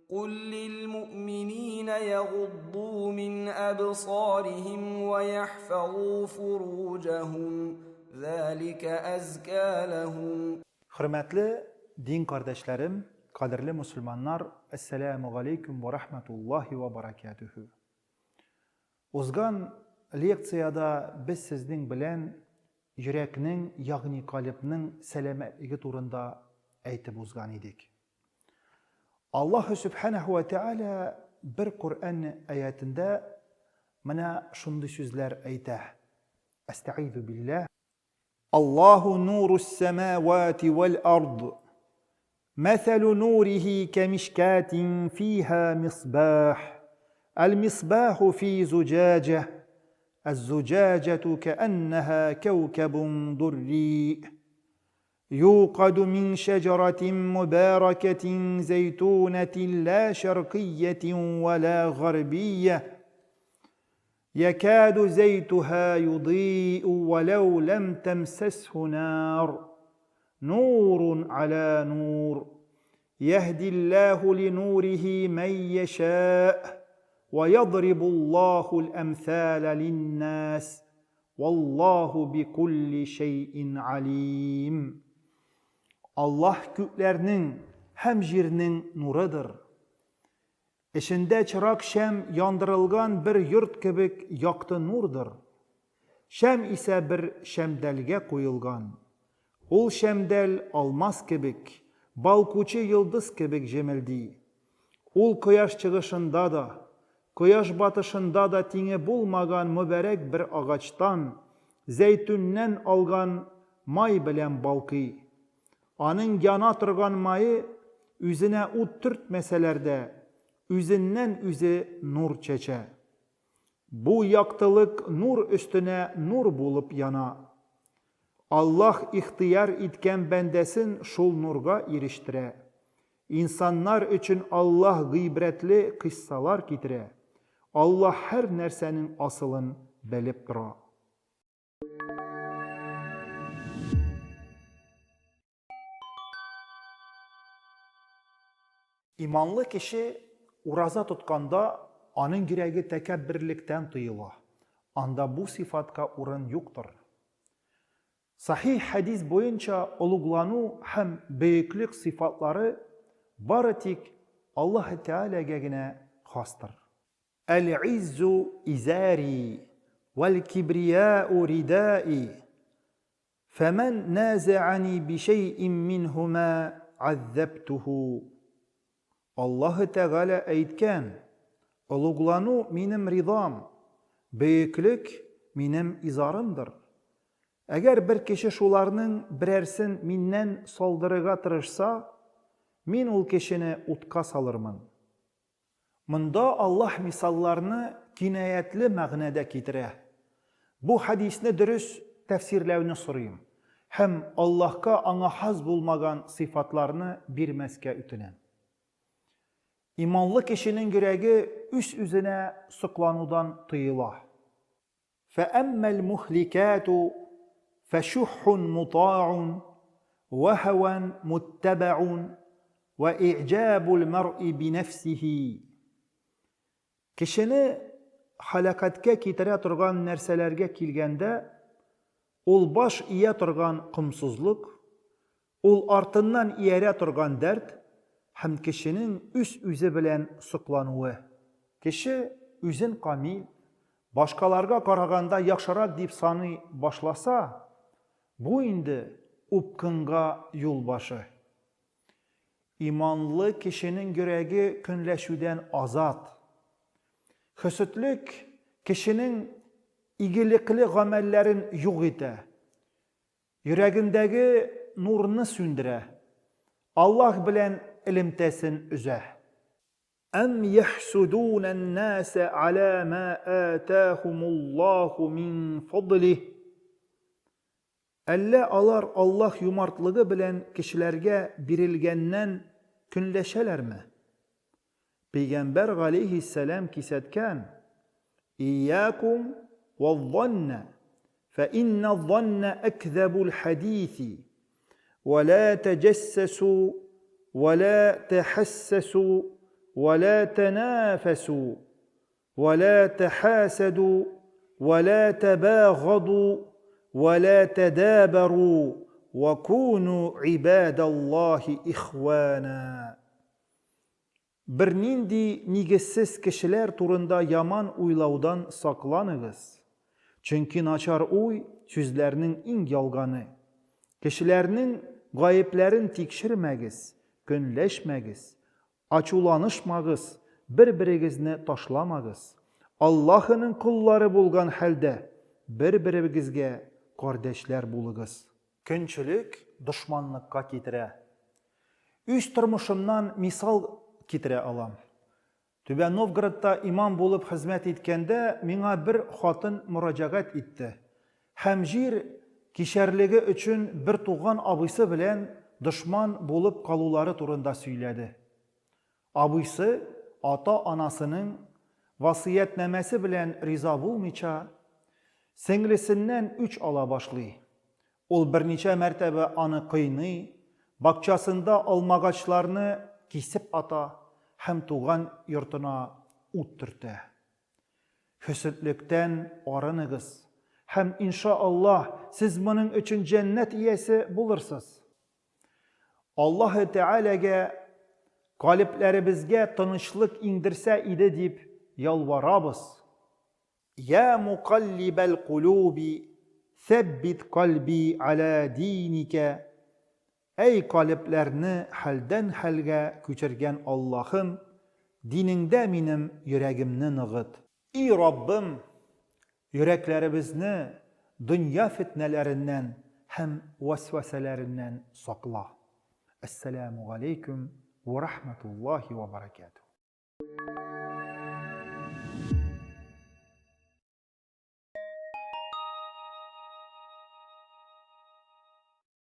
قل للمؤمنين يغضوا من أبصارهم ويحفظوا فروجهم ذلك أزكى لهم. Hürmetli din kardeşlerim, kadirli Müslümanlar, Esselamu Aleyküm ve Rahmetullahi ve Berekatuhu. Uzgan leksiyada biz sizden bilen yüreknin, yani kalbinin selametligi turunda aytib uzgan idik. Allah Subhanahu ve Teala bir Kur'an ayetinde mana şunday sözler aytah. Estaizu billah. Allahu nurus semavati vel ard. Mathalu nurihi kemişkatin fiha misbah. المصباح في زجاجة الزجاجة كأنها كوكب دري يوقد من شجرة مباركة زيتونة لا شرقية ولا غربية يكاد زيتها يضيء ولو لم تمسسه نار نور على نور يهدي الله لنوره من يشاء وَيَضْرِبُ اللّٰهُ الْأَمْثَالَ لِلنَّاسِ وَاللّٰهُ بِكُلِّ شَيْءٍ عَلِيمٌ. Allah göklerinin hem yerinin nurudur. İçinde çırak şem yandırılgan bir yurt kibik yaktı nurdur. Şem ise bir şemdelge koyulgan. Ol şemdel almaz kibik, balkuçu yıldız kibik cemildi. Ol koyaş çıkışında da, Koyaş batışında da tini bulmagan mübarek bir ağaçtan, zeytünnen algan may bilen balkı. Anın yana turgan mayı, üzüne ut türtmeselerde, üzünden üze nur çeçe. Bu yaktılık nur üstüne nur bulup yana. Allah ihtiyar itken bendesin şul nurga eriştire. İnsanlar için Allah gıybretli kıssalar getire. Allah her nersenin asılın belip dura. İmanlı kişi uraza tutkanda anın yüreği tekebbirlikten tıyıla. Anda bu sıfatka urun yoktur. Sahih hadis boyunca uluglanu hem büyüklük sıfatları baratik Allah Teala'ya gene hastır. El-izzu izari vel-kibriyâ'u ridâi femen nâze'ani bi şey'in minhumâ azzebtuhu. Allah Teala aytken, uluglanu minim ridam, büyüklük minim izarımdır. Eğer bir kişi şularının birersin minnen saldırıga tırışsa, min ol kişini utka salırmın. Mında Allah misallarını kinayetli mağnada kitire. Bu hadisini dürüst tefsirlevini sorayım. Hem Allah'a ana haz bulmagan sıfatlarını bir meske ütünen. İmanlı kişinin yüreği üst üzerine sıklanudan tıyıla. فَأَمَّا الْمُهْلِكَاتُ فَشُحٌ مُطَاعٌ وَهَوًا مُتَّبَعٌ وَإِعْجَابُ الْمَرْءِ بِنَفْسِهِ. Kişini halakatke kitire turgan nerselerge kilgende, ol baş iye turgan kımsızlık, ol artından iyere turgan dert, hem kişinin üst üze bilen sıklanuı. Kişi üzün kamil, başkalarga karaganda yakşarak deyip sanı başlasa, bu indi upkınga yol başı. İmanlı kişinin yüreği künleşüden azat. Hüsütlük kişinin iyilikli amellerin yok ite. Yüreğindeki nurunu sündüre. Allah bilen ilimtesin üze. Em yahsudûnen nâse alâ mâ âtâhumullâhu min fadlih. Elle alar Allah yumartlığı bilen kişilerge birilgenden künleşeler mi? Peygamber aleyhisselam kisetken İyyâkum ve'z-zanne fe inne'z-zanne ekzebul hadîsi ve lâ tecessesu ve lâ tehassesu ولا تنافسوا ولا تحاسدوا ولا تباغضوا ولا تدابروا وكونوا عباد الله إخوانا. Bir nindi nigizsiz kişiler turunda yaman uylaudan saklanıgız. Çünkü naçar uy sözlerinin in yalganı. Kişilerinin gayiplerin tekşirmegiz, könleşmegiz, açulanışmagız, bir-birigizni taşlamagız. Allah'ın kulları bulgan halde bir-birigizge kardeşler buluguz. Künçülük düşmanlıkka kitire. Üç turmuşumdan misal kitire alam. Tüben Novgorodda imam bulup hizmet etkende mina bir hatın müracaat etti. Hem jir kişerligi üçün bir tuğan abısı bilen düşman bulup kaluları turunda söyledi. Abısı ata anasının vasiyetnamesi bilen riza bulmayça singlisinden 3 ala başlıyor. Ol bir neçe mertebe anı kıyını, bakçasında almagaçlarını kesip ata, hem tuğan yurtuna uttırtı. Hüsütlükten arınıgız. Hem inşallah siz bunun için cennet iyesi bulursunuz. Allah-u Teala'ya kalplerimizge tanışlık indirse idi deyip yalvarabız. Ya mukallibel kulubi, sebbit kalbi ala dinike. Ey kalplerini halden halge köçürgen Allah'ım, dininde benim yüreğimni nığıt. Ey Rabbim, yüreklerimizni dünya fitnelerinden hem vesveselerinden sakla. Esselamu aleyküm ve rahmetullahi ve berekatuhu.